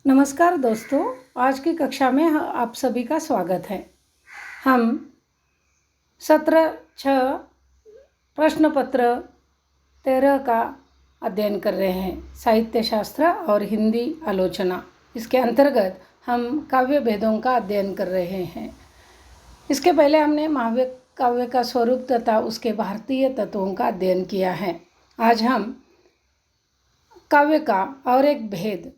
नमस्कार दोस्तों, आज की कक्षा में आप सभी का स्वागत है। हम सत्र 6 प्रश्न पत्र 13 का अध्ययन कर रहे हैं, साहित्य शास्त्र और हिंदी आलोचना। इसके अंतर्गत हम काव्य भेदों का अध्ययन कर रहे हैं। इसके पहले हमने महाकाव्य काव्य का स्वरूप तथा उसके भारतीय तत्वों का अध्ययन किया है। आज हम काव्य का और एक भेद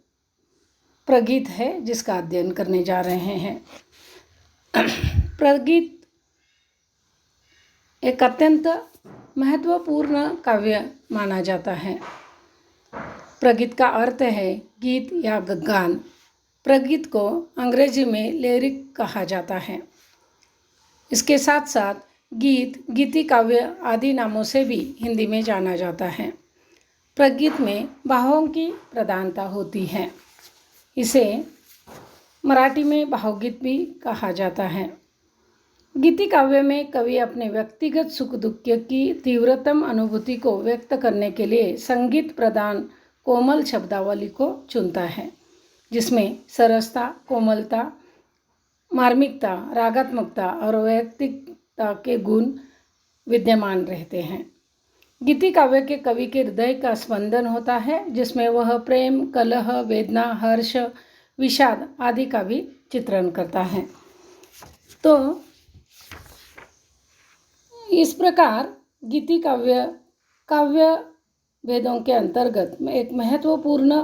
प्रगीत है जिसका अध्ययन करने जा रहे हैं। प्रगीत एक अत्यंत महत्वपूर्ण काव्य माना जाता है। प्रगीत का अर्थ है गीत या गान। प्रगीत को अंग्रेजी में लिरिक कहा जाता है। इसके साथ साथ गीत, गीति काव्य आदि नामों से भी हिंदी में जाना जाता है। प्रगीत में भावों की प्रधानता होती है। इसे मराठी में भावगीत भी कहा जाता है। गीति काव्य में कवि अपने व्यक्तिगत सुख दुख की तीव्रतम अनुभूति को व्यक्त करने के लिए संगीत प्रधान कोमल शब्दावली को चुनता है, जिसमें सरसता, कोमलता, मार्मिकता, रागात्मकता और वैयक्तिकता के गुण विद्यमान रहते हैं। गीति काव्य के कवि के हृदय का स्पंदन होता है, जिसमें वह प्रेम, कलह, वेदना, हर्ष, विषाद आदि का भी चित्रण करता है। तो इस प्रकार गीति काव्य भेदों के अंतर्गत एक महत्वपूर्ण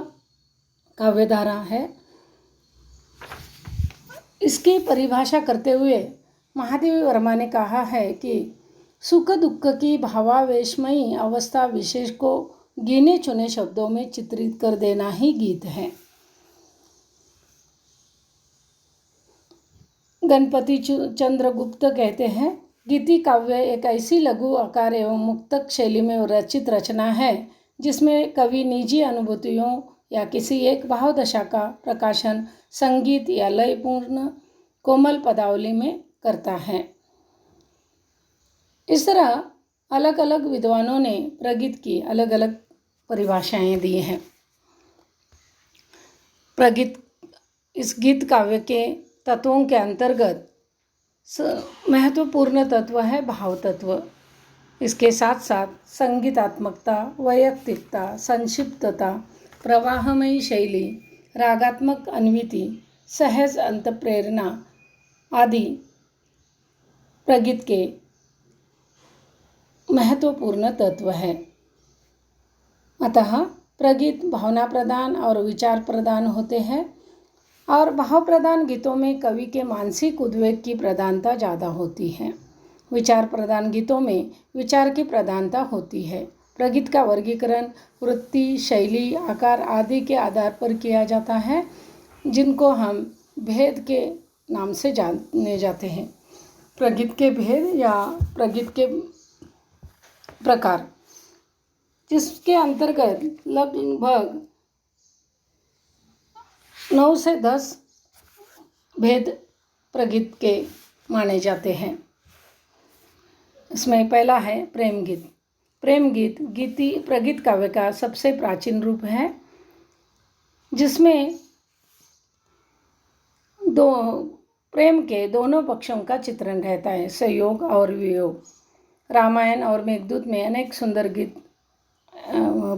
काव्यधारा है। इसकी परिभाषा करते हुए महादेवी वर्मा ने कहा है कि सुख दुख की भावावेशमयी अवस्था विशेष को गिने चुने शब्दों में चित्रित कर देना ही गीत है। गणपति चंद्रगुप्त कहते हैं, गीति काव्य एक ऐसी लघु आकार एवं मुक्तक शैली में रचित रचना है जिसमें कवि निजी अनुभूतियों या किसी एक भावदशा का प्रकाशन संगीत या लयपूर्ण कोमल पदावली में करता है। इस तरह अलग अलग विद्वानों ने प्रगीत की अलग अलग परिभाषाएं दी हैं। प्रगीत इस गीत काव्य के तत्वों के अंतर्गत महत्वपूर्ण तत्व है भाव तत्व। इसके साथ साथ संगीतात्मकता, वैयक्तिकता, संक्षिप्तता, प्रवाहमयी शैली, रागात्मक अन्विति, सहज अंतःप्रेरणा आदि प्रगीत के महत्वपूर्ण तत्व है। अतः प्रगीत भावना प्रधान और विचार प्रधान होते हैं, और भाव प्रधान गीतों में कवि के मानसिक उद्वेग की प्रधानता ज़्यादा होती है। विचार प्रधान गीतों में विचार की प्रधानता होती है। प्रगीत का वर्गीकरण वृत्ति, शैली, आकार आदि के आधार पर किया जाता है, जिनको हम भेद के नाम से जाने जाते हैं। प्रगीत के भेद या प्रगीत के प्रकार, जिसके अंतर्गत लगभग 9 से 10 भेद प्रगीत के माने जाते हैं। इसमें पहला है प्रेम गीत। प्रेम गीत प्रगीत काव्य का सबसे प्राचीन रूप है, जिसमें प्रेम के दोनों पक्षों का चित्रण रहता है, संयोग और वियोग। रामायण और मेघदूत में अनेक सुंदर गीत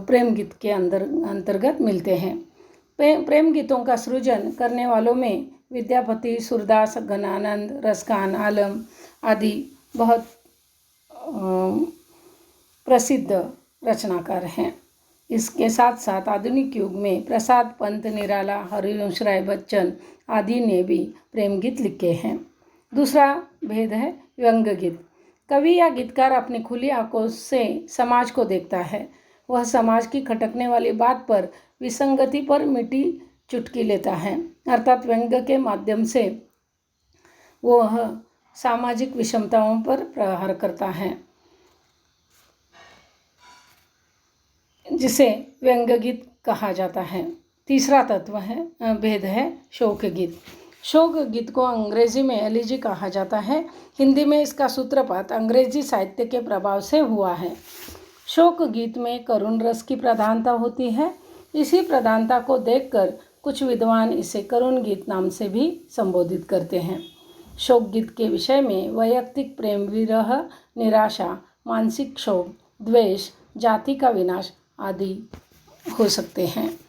प्रेम गीत के अंतर्गत मिलते हैं। प्रेम गीतों का सृजन करने वालों में विद्यापति, सूरदास, घनानंद, रसखान, आलम आदि बहुत प्रसिद्ध रचनाकार हैं। इसके साथ साथ आधुनिक युग में प्रसाद पंत, निराला, हरिवंश राय बच्चन आदि ने भी प्रेम गीत लिखे हैं। दूसरा भेद है व्यंग्य गीत। कवि या गीतकार अपनी खुली आंखों से समाज को देखता है। वह समाज की खटकने वाली बात पर, विसंगति पर मीठी चुटकी लेता है, अर्थात व्यंग्य के माध्यम से वह सामाजिक विषमताओं पर प्रहार करता है, जिसे व्यंग्य गीत कहा जाता है। तीसरा भेद है शोक गीत। शोक गीत को अंग्रेजी में एलिजी कहा जाता है। हिंदी में इसका सूत्रपात अंग्रेजी साहित्य के प्रभाव से हुआ है। शोक गीत में करुण रस की प्रधानता होती है। इसी प्रधानता को देखकर कुछ विद्वान इसे करुण गीत नाम से भी संबोधित करते हैं। शोक गीत के विषय में वैयक्तिक प्रेम, विरह, निराशा, मानसिक शोक, द्वेष, जाति का विनाश आदि हो सकते हैं।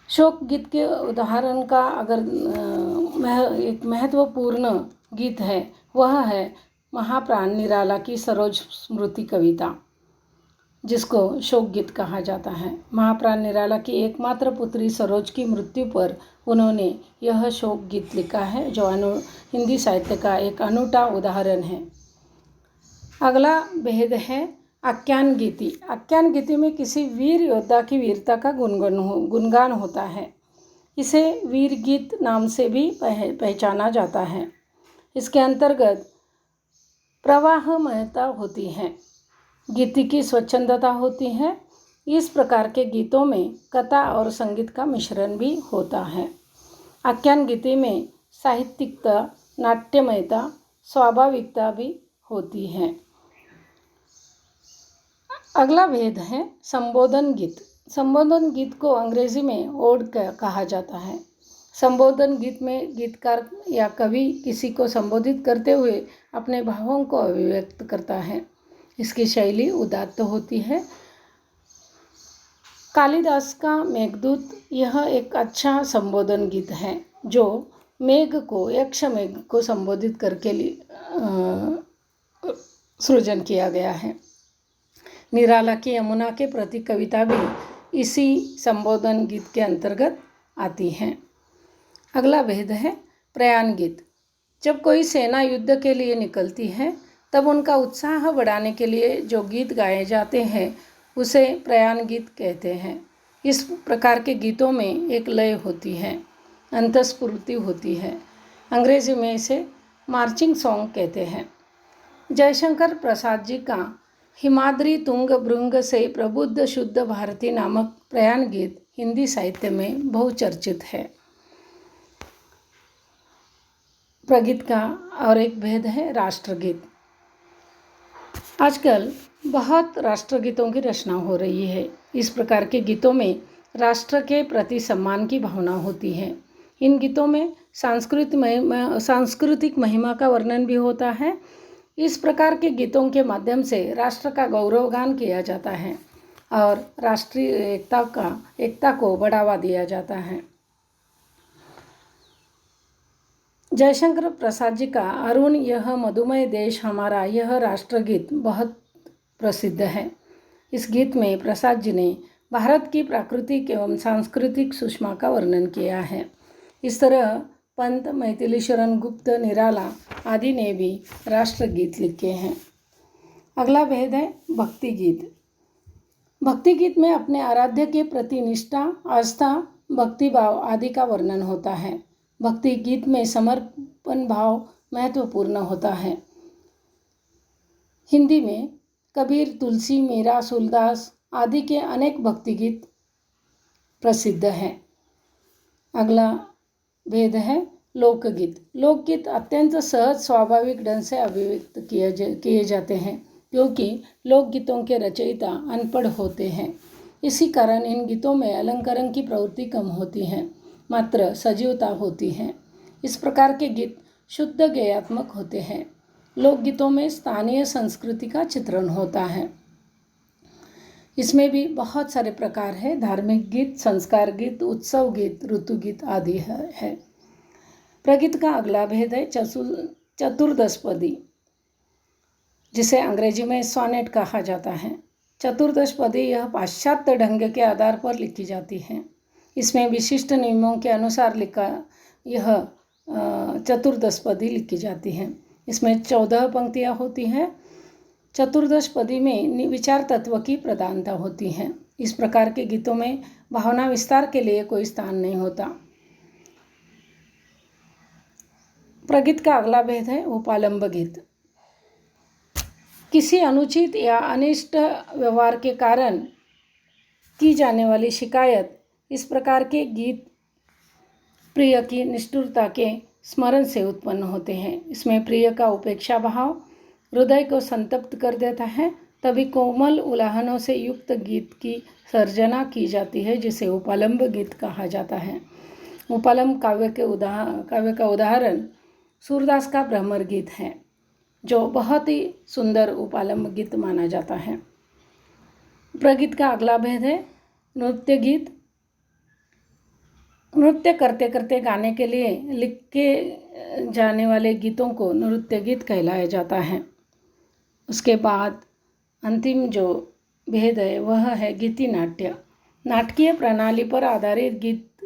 शोक गीत के उदाहरण का अगर एक महत्वपूर्ण गीत है वह है महाप्राण निराला की सरोज स्मृति कविता, जिसको शोक गीत कहा जाता है। महाप्राण निराला की एकमात्र पुत्री सरोज की मृत्यु पर उन्होंने यह शोक गीत लिखा है, जो हिंदी साहित्य का एक अनूठा उदाहरण है। अगला भेद है आख्यान गीति। आख्यान गीति में किसी वीर योद्धा की वीरता का गुणगान होता है। इसे वीर गीत नाम से भी पहचाना जाता है। इसके अंतर्गत प्रवाहमयता होती है, गीति की स्वच्छंदता होती है। इस प्रकार के गीतों में कथा और संगीत का मिश्रण भी होता है। आख्यान गीति में साहित्यिकता, नाट्यमयता, स्वाभाविकता भी होती है। अगला भेद है संबोधन गीत। संबोधन गीत को अंग्रेजी में ओड कहा जाता है। संबोधन गीत में गीतकार या कवि किसी को संबोधित करते हुए अपने भावों को अभिव्यक्त करता है। इसकी शैली उदात्त होती है। कालिदास का मेघदूत यह एक अच्छा संबोधन गीत है, जो मेघ को, यक्ष मेघ को संबोधित करके सृजन किया गया है। निराला की यमुना के प्रति कविता भी इसी संबोधन गीत के अंतर्गत आती है। अगला भेद है प्रयाण गीत। जब कोई सेना युद्ध के लिए निकलती है तब उनका उत्साह बढ़ाने के लिए जो गीत गाए जाते हैं उसे प्रयाण गीत कहते हैं। इस प्रकार के गीतों में एक लय होती है, अंतस्फूर्ति होती है। अंग्रेजी में इसे मार्चिंग सॉन्ग कहते हैं। जयशंकर प्रसाद जी का हिमाद्री तुंग भृंग से प्रबुद्ध शुद्ध भारती नामक प्रयाण गीत हिंदी साहित्य में बहुचर्चित है। प्रगीत का और एक भेद है राष्ट्रगीत। आजकल बहुत राष्ट्रगीतों की रचना हो रही है। इस प्रकार के गीतों में राष्ट्र के प्रति सम्मान की भावना होती है। इन गीतों में सांस्कृतिक महिमा का वर्णन भी होता है। इस प्रकार के गीतों के माध्यम से राष्ट्र का गौरवगान किया जाता है और राष्ट्रीय एकता को बढ़ावा दिया जाता है। जयशंकर प्रसाद जी का अरुण यह मधुमय देश हमारा यह राष्ट्रगीत बहुत प्रसिद्ध है। इस गीत में प्रसाद जी ने भारत की प्राकृतिक एवं सांस्कृतिक सुषमा का वर्णन किया है। इस तरह पंत, मैथिली शरण गुप्त, निराला आदि ने भी राष्ट्रगीत लिखे हैं। अगला भेद है भक्ति गीत। भक्ति गीत में अपने आराध्य के प्रति निष्ठा, आस्था, भक्तिभाव आदि का वर्णन होता है। भक्ति गीत में समर्पण भाव महत्वपूर्ण होता है। हिंदी में कबीर, तुलसी, मीरा, सूरदास आदि के अनेक भक्ति गीत प्रसिद्ध हैं। अगला भेद है लोकगीत। लोकगीत अत्यंत सहज स्वाभाविक ढंग से अभिव्यक्त किए जाते हैं, क्योंकि लोकगीतों के रचयिता अनपढ़ होते हैं। इसी कारण इन गीतों में अलंकरण की प्रवृत्ति कम होती है, मात्र सजीवता होती है। इस प्रकार के गीत शुद्ध गेयात्मक होते हैं। लोकगीतों में स्थानीय संस्कृति का चित्रण होता है। इसमें भी बहुत सारे प्रकार हैं। धार्मिक गीत, संस्कार गीत, उत्सव गीत, ऋतु गीत आदि है। प्रगीत का अगला भेद है चतुर्दशपदी, जिसे अंग्रेजी में सोनेट कहा जाता है। चतुर्दशपदी यह पाश्चात्य ढंग के आधार पर लिखी जाती है। इसमें विशिष्ट नियमों के अनुसार यह चतुर्दशपदी लिखी जाती है। इसमें 14 पंक्तियाँ होती हैं। चतुर्दशपदी में विचार तत्व की प्रधानता होती है। इस प्रकार के गीतों में भावना विस्तार के लिए कोई स्थान नहीं होता। प्रगीत का अगला भेद है उपालंब गीत। किसी अनुचित या अनिष्ट व्यवहार के कारण की जाने वाली शिकायत, इस प्रकार के गीत प्रिय की निष्ठुरता के स्मरण से उत्पन्न होते हैं। इसमें प्रिय का उपेक्षा भाव हृदय को संतप्त कर देता है तभी कोमल उलाहनों से युक्त गीत की सर्जना की जाती है, जिसे उपालंब गीत कहा जाता है। उपालंब काव्य का उदाहरण सूरदास का भ्रमर गीत है, जो बहुत ही सुंदर उपालंब गीत माना जाता है। प्रगीत का अगला भेद है नृत्य गीत। नृत्य करते करते गाने के लिए लिखे जाने वाले गीतों को नृत्य गीत कहलाया जाता है। उसके बाद अंतिम जो भेद है वह है गीति नाट्य। नाटकीय प्रणाली पर आधारित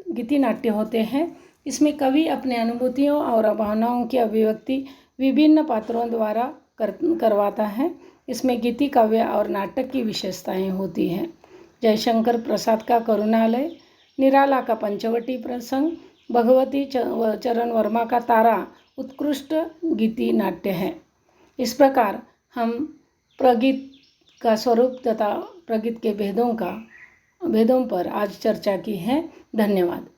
गीति नाट्य होते हैं। इसमें कवि अपने अनुभूतियों और भावनाओं की अभिव्यक्ति विभिन्न पात्रों द्वारा करवाता है। इसमें गीति काव्य और नाटक की विशेषताएं होती हैं। जयशंकर प्रसाद का करुणालय, निराला का पंचवटी प्रसंग, भगवती चरण वर्मा का तारा उत्कृष्ट गीति नाट्य है। इस प्रकार हम प्रगीत का स्वरूप तथा प्रगीत के भेदों पर आज चर्चा की है। धन्यवाद।